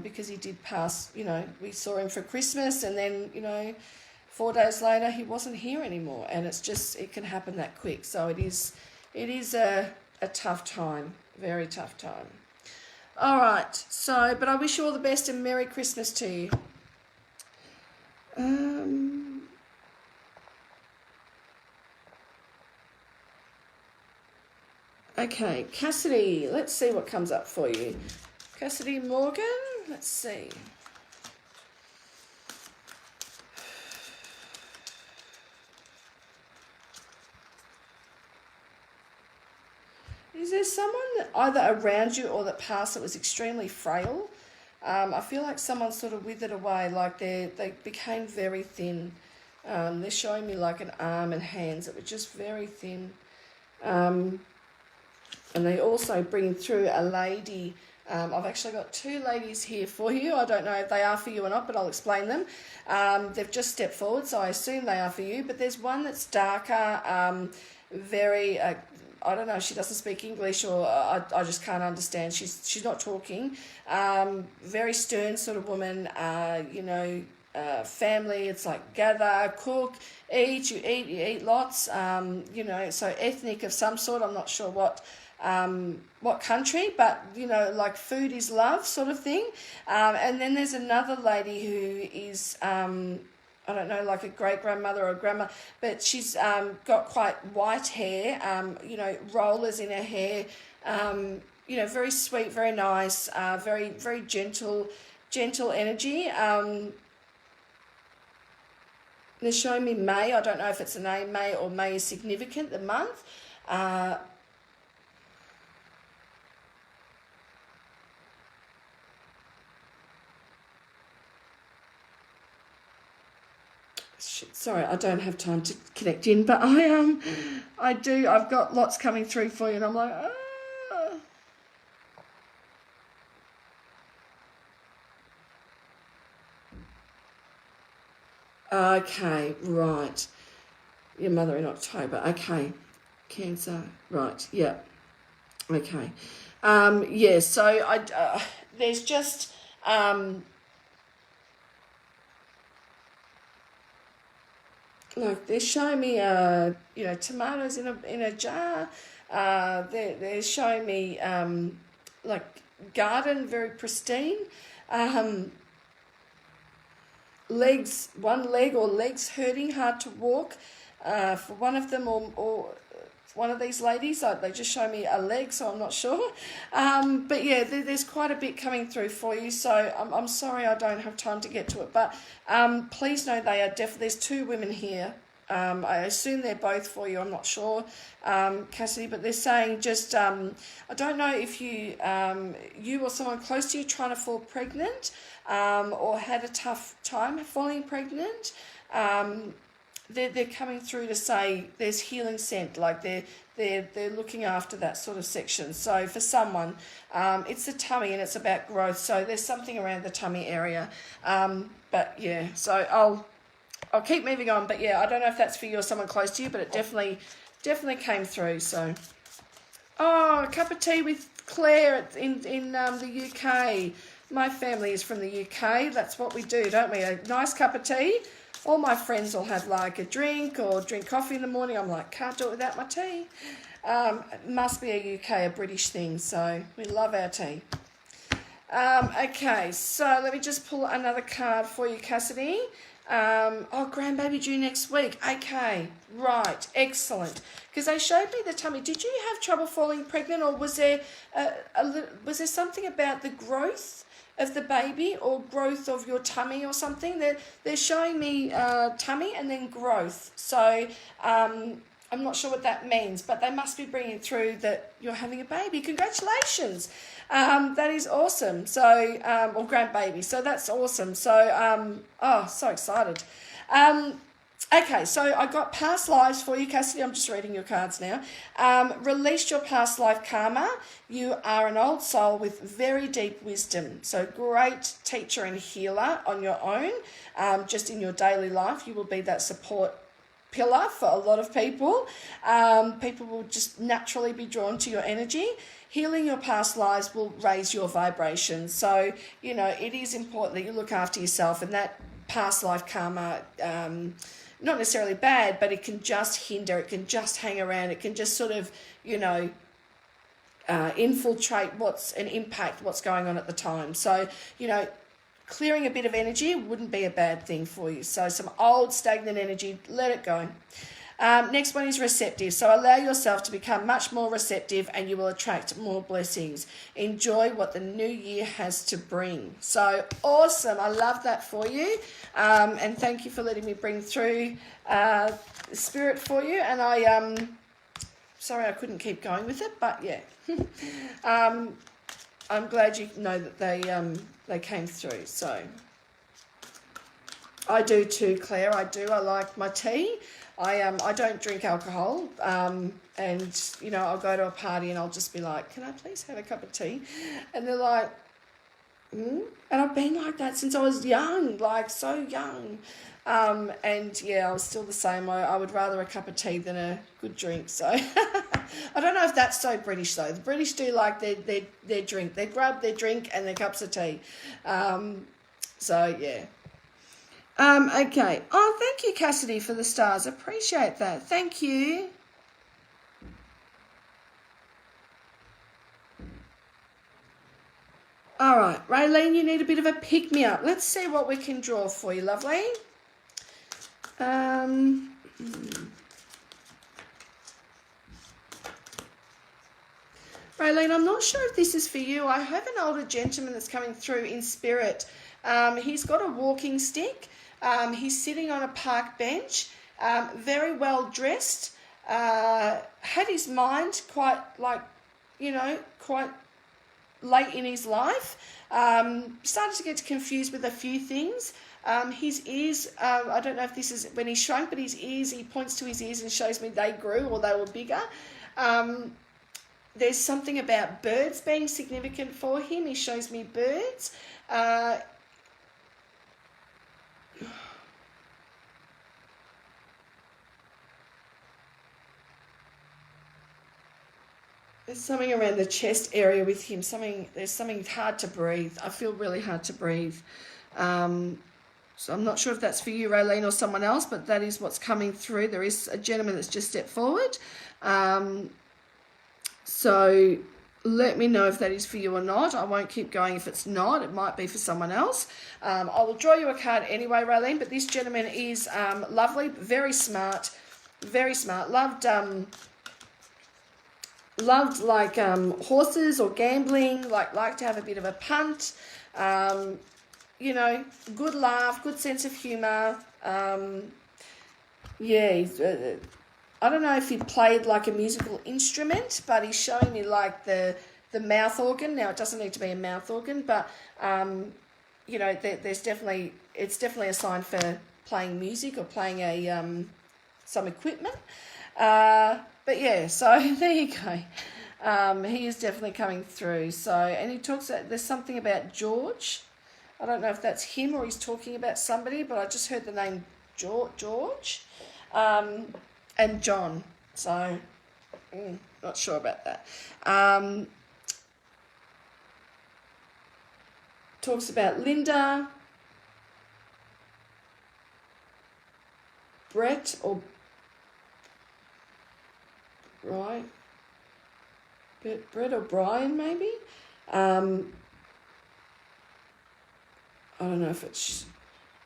because he did pass, you know, we saw him for Christmas and then, you know, 4 days later he wasn't here anymore, and it's just, it can happen that quick. So it is a tough time, very tough time. All right, so, but I wish you all the best and Merry Christmas to you. Okay, Cassidy, let's see what comes up for you. Cassidy Morgan, let's see. Is there someone that either around you or that passed that was extremely frail? I feel like someone sort of withered away, like they became very thin. They're showing me like an arm and hands that were just very thin. And they also bring through a lady. I've actually got two ladies here for you. I don't know if they are for you or not, but I'll explain them. They've just stepped forward, so I assume they are for you. But there's one that's darker, very... I don't know, she doesn't speak English, or I just can't understand. She's not talking. Very stern sort of woman, you know, family. It's like gather, cook, eat, you eat lots, you know, so ethnic of some sort. I'm not sure what country, but, you know, like food is love sort of thing. And then there's another lady who is... I don't know, like a great-grandmother or a grandma, but she's got quite white hair, you know, rollers in her hair, you know, very sweet, very nice, very, very gentle energy. They're showing me May. I don't know if it's a name, May, or May is significant, the month. Sorry, I don't have time to connect in, but I do. I've got lots coming through for you, and I'm like, Okay, right. Your mother in October. Okay. Cancer. Right. Yeah. Okay. Yeah. So there's just like they're showing me tomatoes in a jar. They're showing me like garden, very pristine. Legs, one leg or legs hurting, hard to walk. For one of them or one of these ladies, they just show me a leg, so I'm not sure. But yeah, there's quite a bit coming through for you, so I'm sorry I don't have time to get to it. But please know they are definitely, there's two women here. I assume they're both for you, I'm not sure, Cassidy, but they're saying just, I don't know if you or someone close to you trying to fall pregnant or had a tough time falling pregnant. They're coming through to say there's healing sent, like they're looking after that sort of section. So for someone, it's the tummy and it's about growth. So there's something around the tummy area. But yeah, so I'll keep moving on. But yeah, I don't know if that's for you or someone close to you, but it definitely came through. So, a cup of tea with Claire in the UK. My family is from the UK. That's what we do, don't we? A nice cup of tea. All my friends will have like a drink or drink coffee in the morning. I'm like, can't do it without my tea. It must be a UK, a British thing. So we love our tea. Okay, so let me just pull another card for you, Cassidy. Grandbaby due next week. Okay, right, excellent. Because they showed me the tummy. Did you have trouble falling pregnant, or was there was there something about the growth of the baby or growth of your tummy or something? They're showing me tummy and then growth. So I'm not sure what that means, but they must be bringing through that you're having a baby. Congratulations. That is awesome. So, or grandbaby. So that's awesome. So, so excited. Okay, so I got past lives for you, Cassidy. I'm just reading your cards now. Release your past life karma. You are an old soul with very deep wisdom. So great teacher and healer on your own. Just in your daily life, you will be that support pillar for a lot of people. People will just naturally be drawn to your energy. Healing your past lives will raise your vibration. So, it is important that you look after yourself, and that past life karma, not necessarily bad, but it can just hinder, it can just hang around, it can just sort of, infiltrate impact what's going on at the time. So, clearing a bit of energy wouldn't be a bad thing for you. So some old stagnant energy, let it go. Next one is receptive. So allow yourself to become much more receptive and you will attract more blessings. Enjoy what the new year has to bring. So awesome. I love that for you. And thank you for letting me bring through spirit for you. And sorry I couldn't keep going with it, but yeah. I'm glad you know that they came through. So I do too, Claire. I do. I like my tea. I don't drink alcohol, and I'll go to a party and I'll just be like, can I please have a cup of tea? And they're like, and I've been like that since I was young, like so young. And yeah, I was still the same. I would rather a cup of tea than a good drink. So I don't know if that's so British though. The British do like their drink. They grab their drink and their cups of tea. So yeah. Okay. Oh, thank you, Cassidy, for the stars. Appreciate that. Thank you. All right, Raylene, you need a bit of a pick-me-up. Let's see what we can draw for you, lovely. Raylene, I'm not sure if this is for you. I have an older gentleman that's coming through in spirit. He's got a walking stick. He's sitting on a park bench, very well dressed, had his mind quite late in his life, started to get confused with a few things. His ears, I don't know if this is when he shrunk, but his ears, he points to his ears and shows me they grew or they were bigger. There's something about birds being significant for him. He shows me birds. There's something around the chest area with him. There's something hard to breathe. I feel really hard to breathe. So I'm not sure if that's for you, Raylene, or someone else, but that is what's coming through. There is a gentleman that's just stepped forward. So let me know if that is for you or not. I won't keep going if it's not. It might be for someone else. I will draw you a card anyway, Raylene, but this gentleman is lovely, very smart, very smart. Loved like horses or gambling, like to have a bit of a punt. You know, good laugh, good sense of humour. Yeah, he's, I don't know if he played like a musical instrument, but he's showing me like the mouth organ. Now, it doesn't need to be a mouth organ, but, you know, it's definitely a sign for playing music or playing some equipment. But yeah, so there you go. He is definitely coming through. So, and he talks, there's something about George. I don't know if that's him or he's talking about somebody, but I just heard the name George and John. So, not sure about that. Talks about Linda, Brett or right, Brett or Brian maybe. I don't know if it's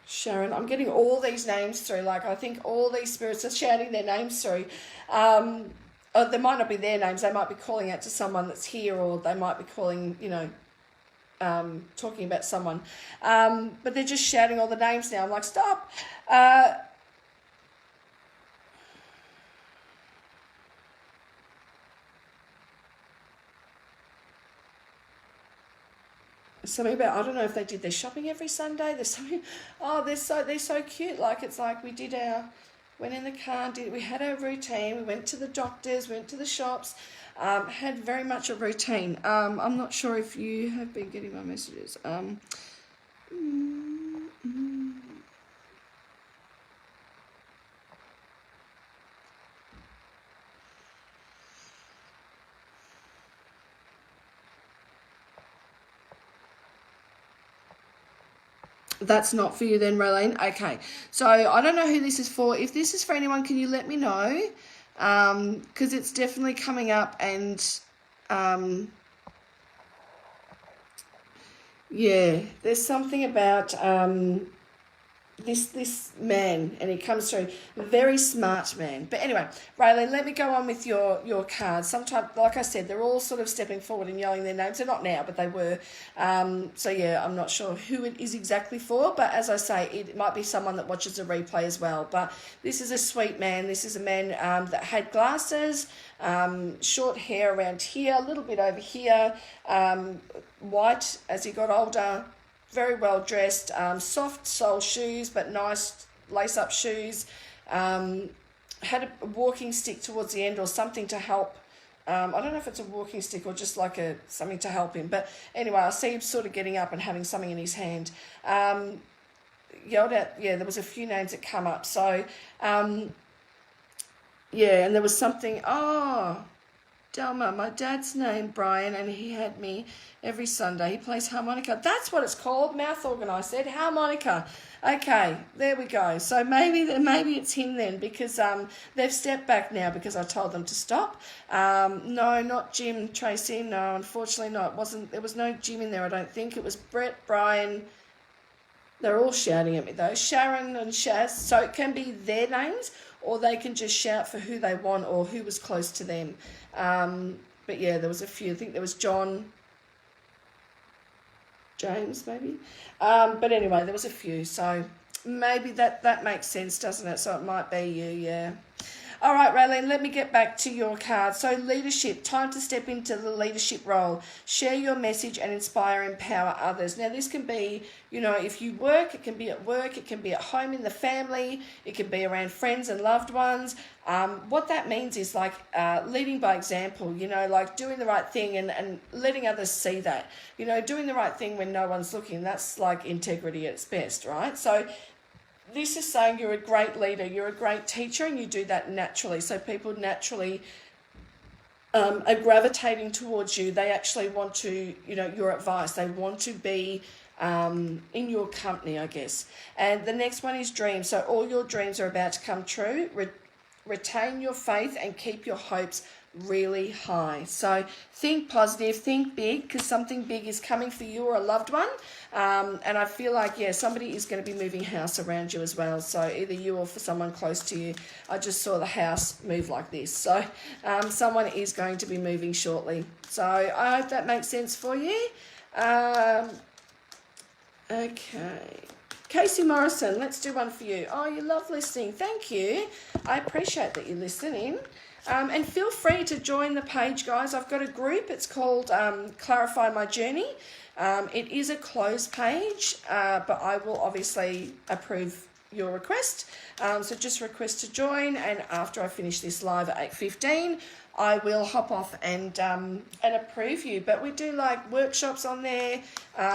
Sharon. I'm getting all these names through. Like, I think all these spirits are shouting their names through. They might not be their names. They might be calling out to someone that's here, or they might be calling, you know, talking about someone. But they're just shouting all the names now. I'm like, stop. Something about, I don't know if they did their shopping every Sunday. There's something, oh, they're so cute. Like, it's like we went in the car, we had our routine, we went to the doctors, went to the shops, had very much a routine. I'm not sure if you have been getting my messages. That's not for you then, Raylene. Okay, so I don't know who this is for. If this is for anyone, can you let me know? Because it's definitely coming up, and yeah, there's something about this man, and he comes through, very smart man. But anyway, Raylene, let me go on with your cards. Sometimes, like I said, they're all sort of stepping forward and yelling their names. They're not now, but they were. So yeah, I'm not sure who it is exactly for, but as I say, it might be someone that watches a replay as well. But this is a sweet man. This is a man that had glasses, short hair around here, a little bit over here, white as he got older. Very well dressed, soft sole shoes, but nice lace-up shoes. Had a walking stick towards the end or something to help. I don't know if it's a walking stick or just like something to help him. But anyway, I see him sort of getting up and having something in his hand. Yelled out, yeah, there was a few names that come up. So, yeah, and there was something, Delma, my dad's name, Brian, and he had me every Sunday. He plays harmonica. That's what it's called, mouth organ, I said, harmonica. Okay, there we go. So maybe it's him then, because they've stepped back now because I told them to stop. No, not Jim, Tracy, no, unfortunately not. There was no Jim in there, I don't think. It was Brett, Brian. They're all shouting at me though. Sharon and Shaz. So it can be their names, or they can just shout for who they want or who was close to them. But yeah, there was a few. I think there was John, James maybe. But anyway, there was a few. So maybe that makes sense, doesn't it? So it might be you, yeah. All right, Raylene, let me get back to your card. So leadership, time to step into the leadership role. Share your message and inspire, empower others. Now, this can be, you know, if you work, it can be at work, it can be at home in the family, it can be around friends and loved ones. What that means is like leading by example, you know, like doing the right thing and letting others see that. You know, doing the right thing when no one's looking, that's like integrity at its best, right? So this is saying you're a great leader, you're a great teacher, and you do that naturally. So people naturally are gravitating towards you. They actually want to, your advice. They want to be in your company, I guess. And the next one is dreams. So all your dreams are about to come true. Retain your faith and keep your hopes really high. So think positive, think big, because something big is coming for you or a loved one. And I feel like, somebody is going to be moving house around you as well. So either you or for someone close to you. I just saw the house move like this. So someone is going to be moving shortly. So I hope that makes sense for you. Okay. Casey Morrison, let's do one for you. Oh, you love listening. Thank you. I appreciate that you're listening. And feel free to join the page, guys. I've got a group. It's called Clarify My Journey. It is a closed page, but I will obviously approve your request. So just request to join, and after I finish this live at 8:15, I will hop off and approve you. But we do like workshops on there,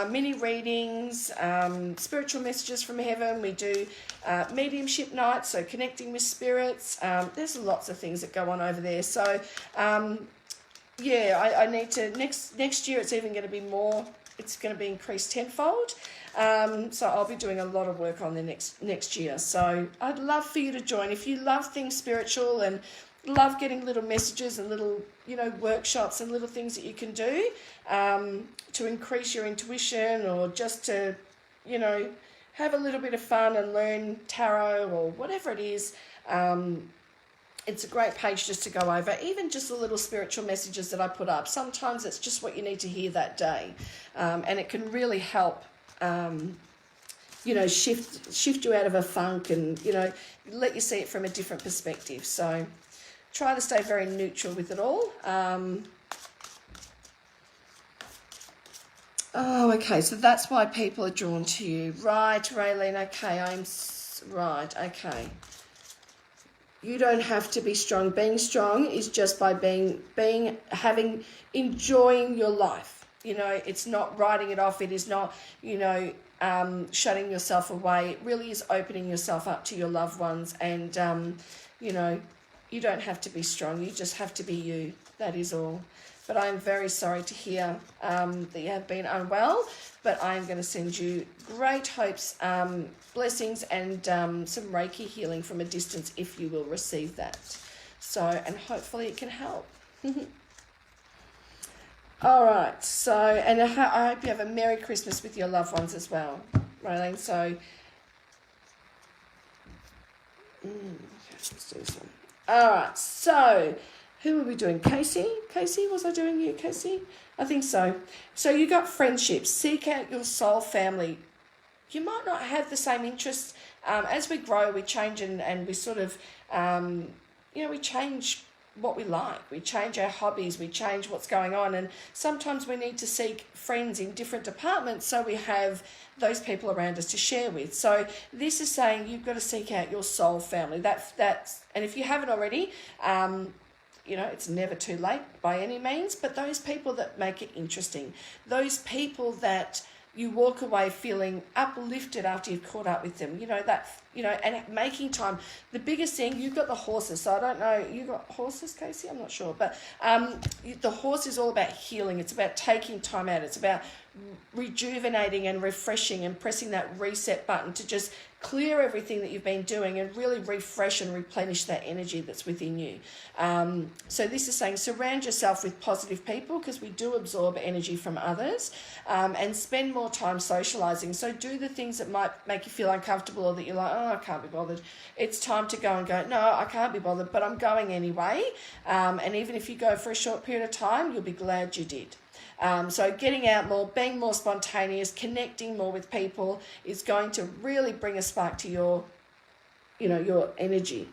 mini readings, spiritual messages from heaven. We do mediumship nights, so connecting with spirits. There's lots of things that go on over there. So I need to next year. It's even going to be more. It's going to be increased tenfold. So I'll be doing a lot of work on the next year. So I'd love for you to join if you love things spiritual and love getting little messages and little, workshops and little things that you can do to increase your intuition, or just to, have a little bit of fun and learn tarot or whatever it is. It's a great page just to go over, even just the little spiritual messages that I put up. Sometimes it's just what you need to hear that day, and it can really help shift you out of a funk and, let you see it from a different perspective. So try to stay very neutral with it all. Okay, so that's why people are drawn to you. Right, Raylene, okay, right, okay. You don't have to be strong. Being strong is just by enjoying your life. It's not writing it off. It is not, shutting yourself away. It really is opening yourself up to your loved ones. And, you don't have to be strong. You just have to be you. That is all. But I am very sorry to hear that you have been unwell. But I am going to send you great hopes, blessings, and some Reiki healing from a distance if you will receive that. So, and hopefully it can help. All right. So, and I hope you have a Merry Christmas with your loved ones as well, Raylene. So, okay, let's do this one. All right. So, who are we doing? Casey? Casey? Was I doing you, Casey? I think so. So you got friendships. Seek out your soul family. You might not have the same interests. As we grow, we change and we sort of, we change what we like. We change our hobbies. We change what's going on. And sometimes we need to seek friends in different departments so we have those people around us to share with. So this is saying you've got to seek out your soul family. That's and if you haven't already, it's never too late by any means, but those people that make it interesting, those people that you walk away feeling uplifted after you've caught up with them, and making time. The biggest thing, you've got the horses, so I don't know, you got horses, Casey? I'm not sure, but the horse is all about healing. It's about taking time out. It's about rejuvenating and refreshing and pressing that reset button to just clear everything that you've been doing and really refresh and replenish that energy that's within you. So this is saying surround yourself with positive people, because we do absorb energy from others, and spend more time socialising. So do the things that might make you feel uncomfortable, or that you're like, I can't be bothered. It's time to go and go, no, I can't be bothered, but I'm going anyway. And even if you go for a short period of time, you'll be glad you did. So getting out more, being more spontaneous, connecting more with people is going to really bring a spark to your energy.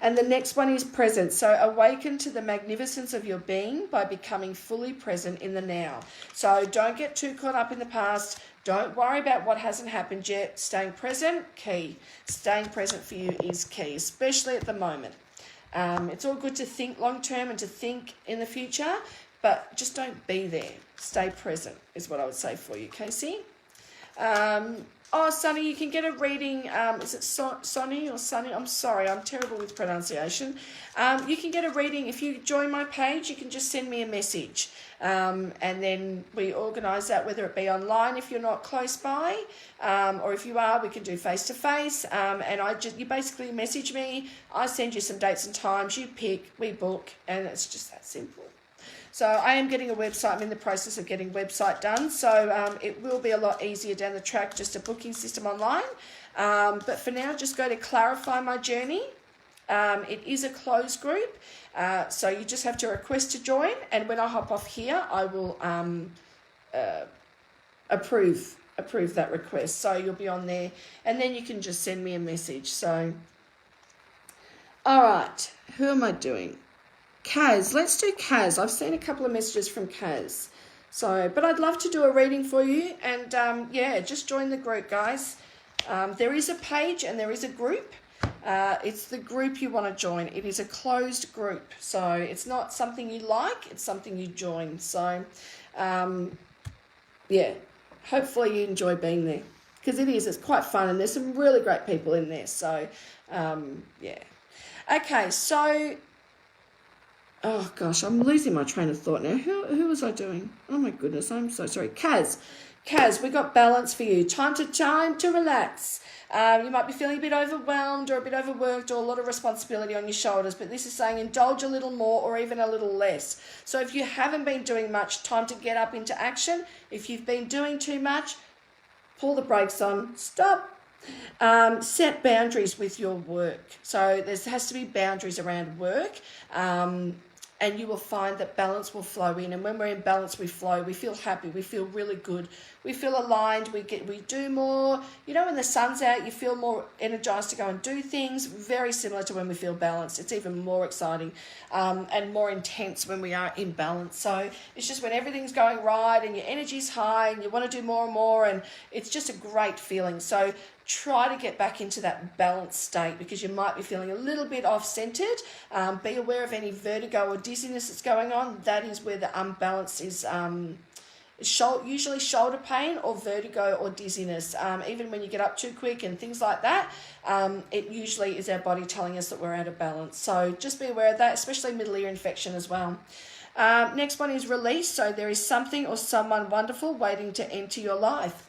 And the next one is present. So awaken to the magnificence of your being by becoming fully present in the now. So don't get too caught up in the past. Don't worry about what hasn't happened yet. Staying present, key. Staying present for you is key, especially at the moment. It's all good to think long term and to think in the future, but just don't be there. Stay present is what I would say for you, Casey. Oh, Sonny, you can get a reading. Is it Sonny or Sunny? I'm sorry, I'm terrible with pronunciation. You can get a reading if you join my page. You can just send me a message, and then we organise that, whether it be online if you're not close by, or if you are, we can do face to face. And you basically message me. I send you some dates and times. You pick, we book, and it's just that simple. So I am getting a website. I'm in the process of getting a website done. So it will be a lot easier down the track, just a booking system online. But for now, just go to Clarify My Journey. It is a closed group. So you just have to request to join. And when I hop off here, I will approve that request. So you'll be on there. And then you can just send me a message. So, all right. Who am I doing? Kaz, let's do Kaz. I've seen a couple of messages from Kaz. So, but I'd love to do a reading for you. And yeah, just join the group, guys. There is a page and there is a group. It's the group you want to join. It is a closed group. So it's not something you like, it's something you join. So, yeah, hopefully you enjoy being there. Because it's quite fun and there's some really great people in there. So, yeah. Okay, so... Oh, gosh, I'm losing my train of thought now. Who was I doing? Oh, my goodness, I'm so sorry. Kaz, we got balance for you. Time to relax. You might be feeling a bit overwhelmed or a bit overworked or a lot of responsibility on your shoulders, but this is saying indulge a little more or even a little less. So if you haven't been doing much, time to get up into action. If you've been doing too much, pull the brakes on, stop. Set boundaries with your work. So there has to be boundaries around work. And you will find that balance will flow in. And when we're in balance, we flow. We feel happy. We feel really good. We feel aligned. We do more. You know, when the sun's out, you feel more energized to go and do things. Very similar to when we feel balanced. It's even more exciting and more intense when we are in balance. So it's just when everything's going right and your energy's high and you want to do more and more. And it's just a great feeling. So try to get back into that balanced state because you might be feeling a little bit off-centered. Be aware of any vertigo or dizziness that's going on. That is where the unbalance is usually shoulder pain or vertigo or dizziness. Even when you get up too quick and things like that, it usually is our body telling us that we're out of balance. So just be aware of that, especially middle ear infection as well. Next one is release. So there is something or someone wonderful waiting to enter your life.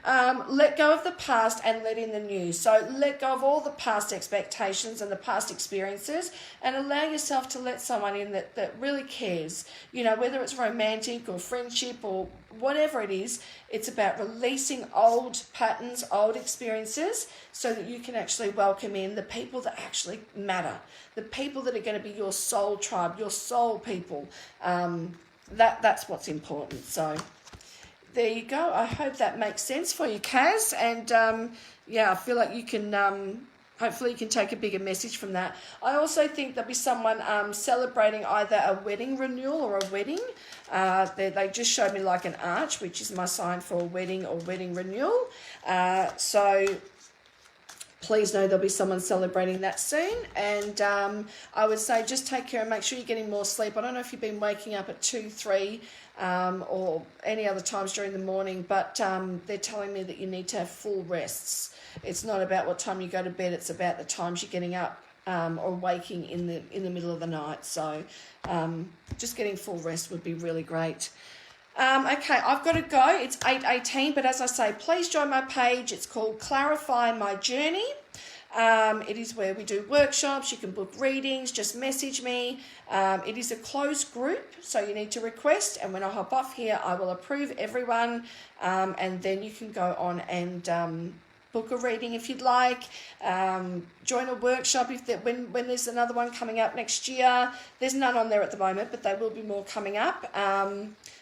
Let go of the past and let in the new. So let go of all the past expectations and the past experiences and allow yourself to let someone in that really cares. You know, whether it's romantic or friendship or whatever it is, it's about releasing old patterns, old experiences so that you can actually welcome in the people that actually matter, the people that are going to be your soul tribe, your soul people. That's what's important. So there you go. I hope that makes sense for you, Kaz. And yeah, I feel like you can, hopefully you can take a bigger message from that. I also think there'll be someone celebrating either a wedding renewal or a wedding. They just showed me like an arch, which is my sign for a wedding or wedding renewal. So please know there'll be someone celebrating that soon. And I would say just take care and make sure you're getting more sleep. I don't know if you've been waking up at 2, 3, or any other times during the morning, but they're telling me that you need to have full rests. It's not about what time you go to bed, it's about the times you're getting up or waking in the middle of the night. So just getting full rest would be really great. Okay, I've got to go. It's 8:18, but as I say, please join my page. It's called Clarify My Journey. It is where we do workshops. You can book readings. Just message me. It is a closed group, so you need to request. And when I hop off here, I will approve everyone. And then you can go on and book a reading if you'd like. Join a workshop when there's another one coming up next year. There's none on there at the moment, but there will be more coming up.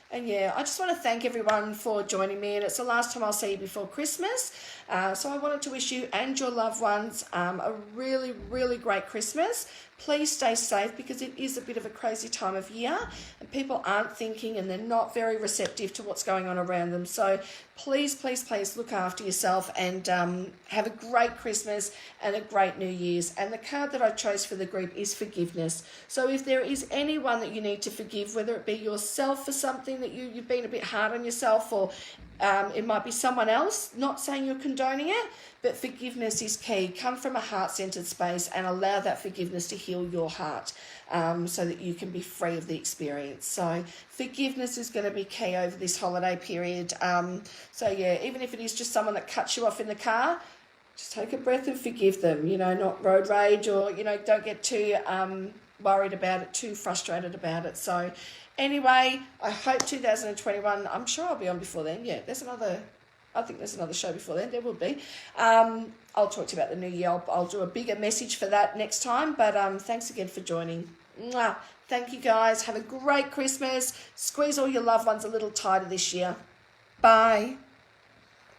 And yeah, I just want to thank everyone for joining me. And it's the last time I'll see you before Christmas. So I wanted to wish you and your loved ones a really, really great Christmas. Please stay safe because it is a bit of a crazy time of year and people aren't thinking and they're not very receptive to what's going on around them. So please, please, please look after yourself and have a great Christmas and a great New Year's. And the card that I chose for the group is forgiveness. So if there is anyone that you need to forgive, whether it be yourself for something that you've been a bit hard on yourself or It might be someone else, not saying you're condoning it, but forgiveness is key. Come from a heart-centered space and allow that forgiveness to heal your heart, so that you can be free of the experience. So forgiveness is going to be key over this holiday period. So yeah, even if it is just someone that cuts you off in the car, just take a breath and forgive them, not road rage, or, don't get too worried about it, too frustrated about it. So anyway, I hope 2021, I'm sure I'll be on before then. Yeah, I think there's another show before then. There will be. I'll talk to you about the new year. I'll do a bigger message for that next time. But thanks again for joining. Mwah. Thank you, guys. Have a great Christmas. Squeeze all your loved ones a little tighter this year. Bye.